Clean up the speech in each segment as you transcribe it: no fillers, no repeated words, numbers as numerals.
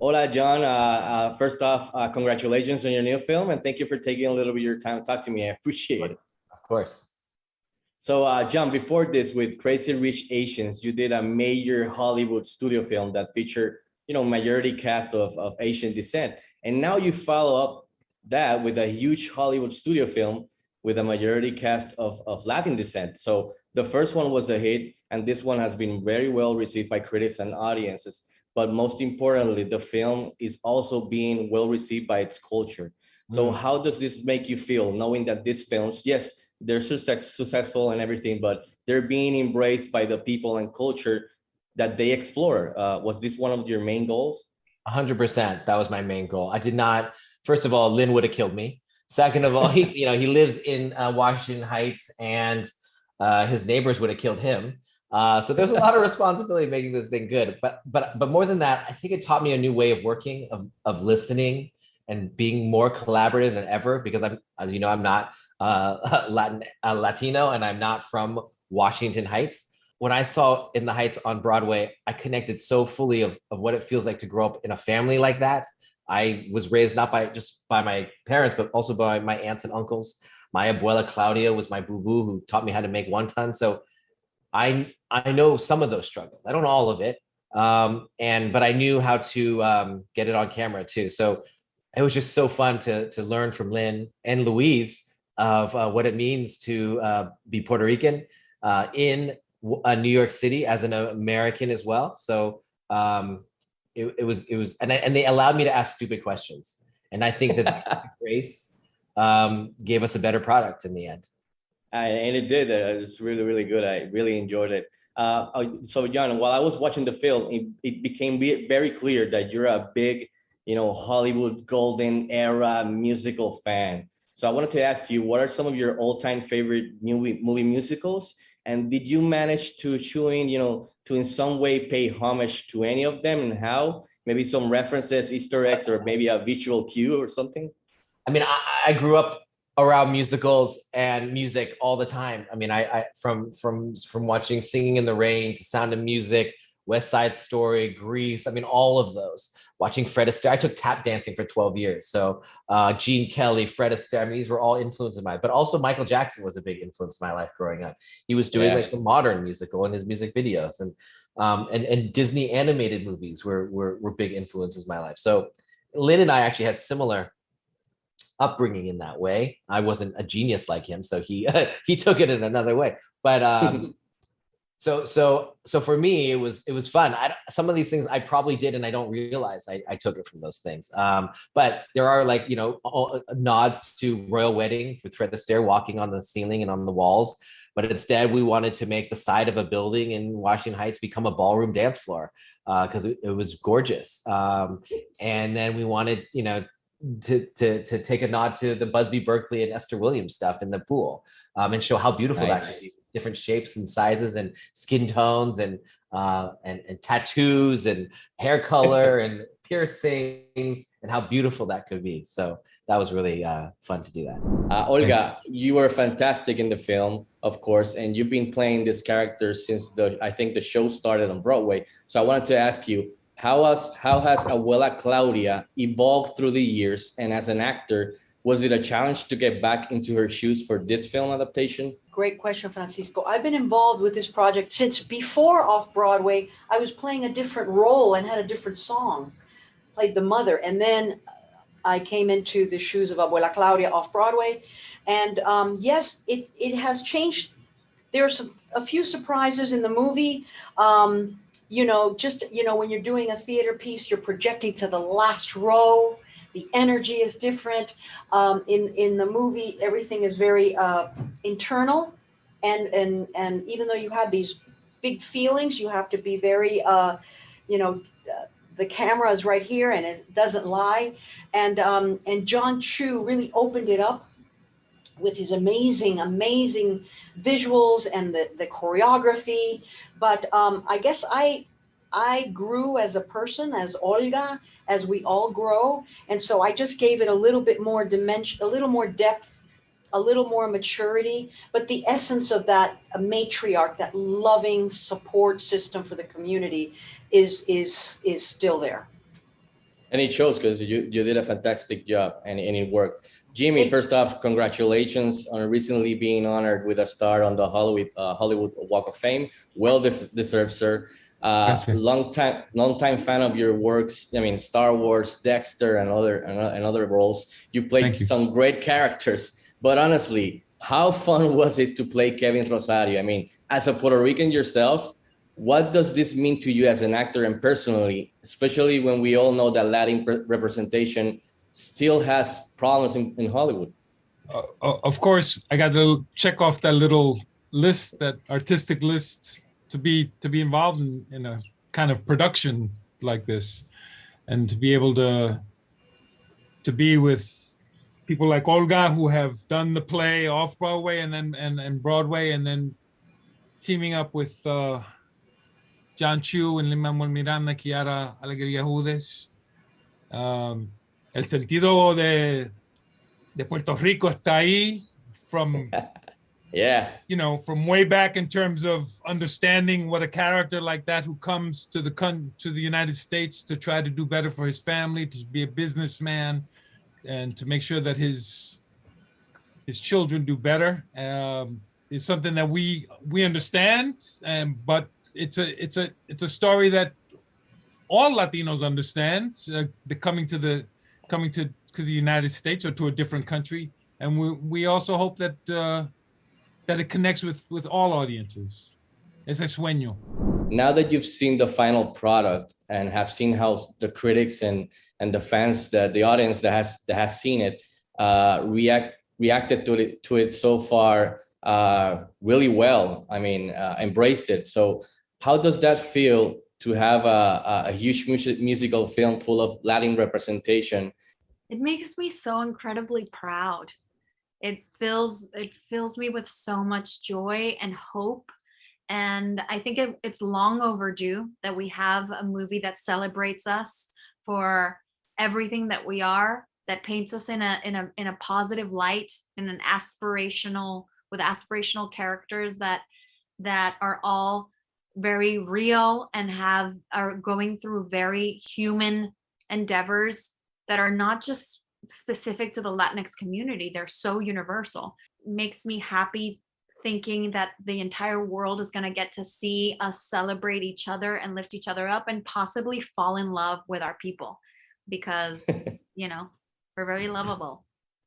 Hola, John. First off, congratulations on your new film, and thank you for taking a little bit of your time to talk to me. I appreciate it. Of course. So, John, before this, with Crazy Rich Asians, you did a major Hollywood studio film that featured, majority cast of Asian descent, and now you follow up that with a huge Hollywood studio film with a majority cast of Latin descent. So the first one was a hit, and this one has been very well received by critics and audiences. But most importantly, the film is also being well received by its culture. So how does this make you feel, knowing that these films, yes, they're successful and everything, but they're being embraced by the people and culture that they explore? Was this one of your main goals? 100%. That was my main goal. I did not, first of all, Lynn would have killed me. Second of all, he lives in Washington Heights, and his neighbors would have killed him. So there's a lot of responsibility making this thing good. But more than that, I think it taught me a new way of working, of listening and being more collaborative than ever, because as you know, I'm not Latino, and I'm not from Washington Heights. When I saw In the Heights on Broadway, I connected so fully of what it feels like to grow up in a family like that. I was raised not just by my parents, but also by my aunts and uncles. My abuela Claudia was my boo-boo who taught me how to make wonton. So I know some of those struggles. I don't know all of it, but I knew how to get it on camera too. So it was just so fun to learn from Lynn and Louise of what it means to be Puerto Rican in New York City as an American as well. So it was, and they allowed me to ask stupid questions, and I think that grace gave us a better product in the end. And it did. It was really, really good. I really enjoyed it. So, John, while I was watching the film, it became very clear that you're a big, Hollywood golden era musical fan. So I wanted to ask you, what are some of your all-time favorite movie musicals? And did you manage to to in some way pay homage to any of them, and how? Maybe some references, Easter eggs, or maybe a visual cue or something? I mean, I grew up around musicals and music all the time. I mean, I from watching Singing in the Rain to Sound of Music, West Side Story, Grease. I mean, all of those. Watching Fred Astaire. I took tap dancing for 12 years. So Gene Kelly, Fred Astaire. I mean, these were all influences of mine. But also Michael Jackson was a big influence in my life growing up. He was doing like the modern musical in his music videos, and Disney animated movies were big influences in my life. So Lynn and I actually had similar upbringing in that way. I wasn't a genius like him, so he he took it in another way. But so for me, it was fun. Some of these things I probably did, and I don't realize I took it from those things. But there are nods to Royal Wedding with Fred Astaire walking on the ceiling and on the walls. But instead, we wanted to make the side of a building in Washington Heights become a ballroom dance floor because it was gorgeous. And then we wanted, to take a nod to the Busby Berkeley and Esther Williams stuff in the pool, and show how beautiful that could be. Different shapes and sizes and skin tones and tattoos and hair color and piercings, and how beautiful that could be. So that was really fun to do that. Olga, you were fantastic in the film, of course, and you've been playing this character since I think the show started on Broadway. So I wanted to ask you, how has Abuela Claudia evolved through the years? And as an actor, was it a challenge to get back into her shoes for this film adaptation? Great question, Francisco. I've been involved with this project since before Off-Broadway. I was playing a different role and had a different song, played the mother. And then I came into the shoes of Abuela Claudia Off-Broadway. And yes, it has changed. There's a few surprises in the movie. When you're doing a theater piece, you're projecting to the last row. The energy is different. In the movie, everything is very internal, and even though you have these big feelings, you have to be very, the camera is right here and it doesn't lie. And John Chu really opened it up with his amazing visuals and the choreography. But I guess I grew as a person, as Olga, as we all grow. And so I just gave it a little bit more dimension, a little more depth, a little more maturity. But the essence of that matriarch, that loving support system for the community is still there. And it shows because you did a fantastic job and it worked. Jimmy, first off, congratulations on recently being honored with a star on the Hollywood Walk of Fame. Well deserved, sir. Long time fan of your works. I mean, Star Wars, Dexter, and other roles. You played some great characters. But honestly, how fun was it to play Kevin Rosario? I mean, as a Puerto Rican yourself, what does this mean to you as an actor and personally, especially when we all know that Latin representation still has problems in Hollywood? Of course, I got to check off that little list, that artistic list, to be involved in a kind of production like this, and to be able to be with people like Olga, who have done the play off Broadway and Broadway, and then teaming up with John Chu and Lin-Manuel Miranda, Kiara Alegría Judes. El sentido de Puerto Rico está ahí from, you know, from way back in terms of understanding what a character like that who comes to the United States to try to do better for his family, to be a businessman, and to make sure that his children do better, is something that we understand, but it's a story that all Latinos understand. Coming to the United States or to a different country, and we also hope that that it connects with all audiences. Ese sueño. Now that you've seen the final product and have seen how the critics and the fans, the audience that has seen it, reacted to it so far really well. I mean, embraced it. So how does that feel to have a huge musical film full of Latin representation? It makes me so incredibly proud. It fills me with so much joy and hope. And I think it's long overdue that we have a movie that celebrates us for everything that we are, that paints us in a positive light, in an with aspirational characters that are all very real and are going through very human endeavors that are not just specific to the Latinx community. They're so universal. It makes me happy thinking that the entire world is going to get to see us celebrate each other and lift each other up and possibly fall in love with our people, because you know, we're very lovable.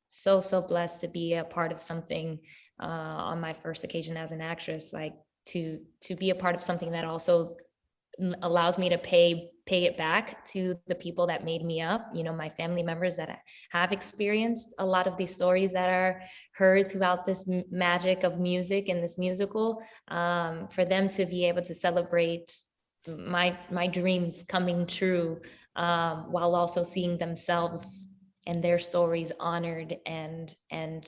So blessed to be a part of something on my first occasion as an actress, like to be a part of something that also allows me to pay it back to the people that made me up, you know, my family members that have experienced a lot of these stories that are heard throughout this magic of music and this musical, for them to be able to celebrate my dreams coming true, while also seeing themselves and their stories honored and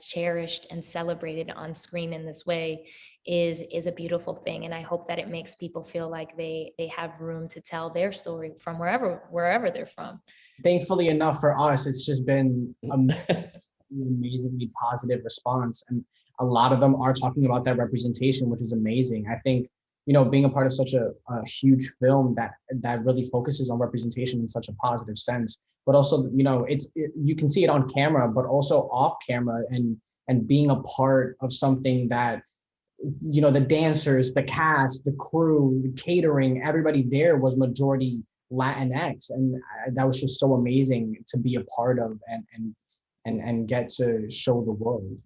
cherished and celebrated on screen in this way is a beautiful thing. And I hope that it makes people feel like they have room to tell their story from wherever they're from. Thankfully enough for us, it's just been an amazingly positive response. And a lot of them are talking about that representation, which is amazing. I think, you know, being a part of such a huge film that really focuses on representation in such a positive sense, but also, you know, you can see it on camera, but also off camera, and being a part of something that, you know, the dancers, the cast, the crew, the catering, everybody there was majority Latinx, and that was just so amazing to be a part of and get to show the world.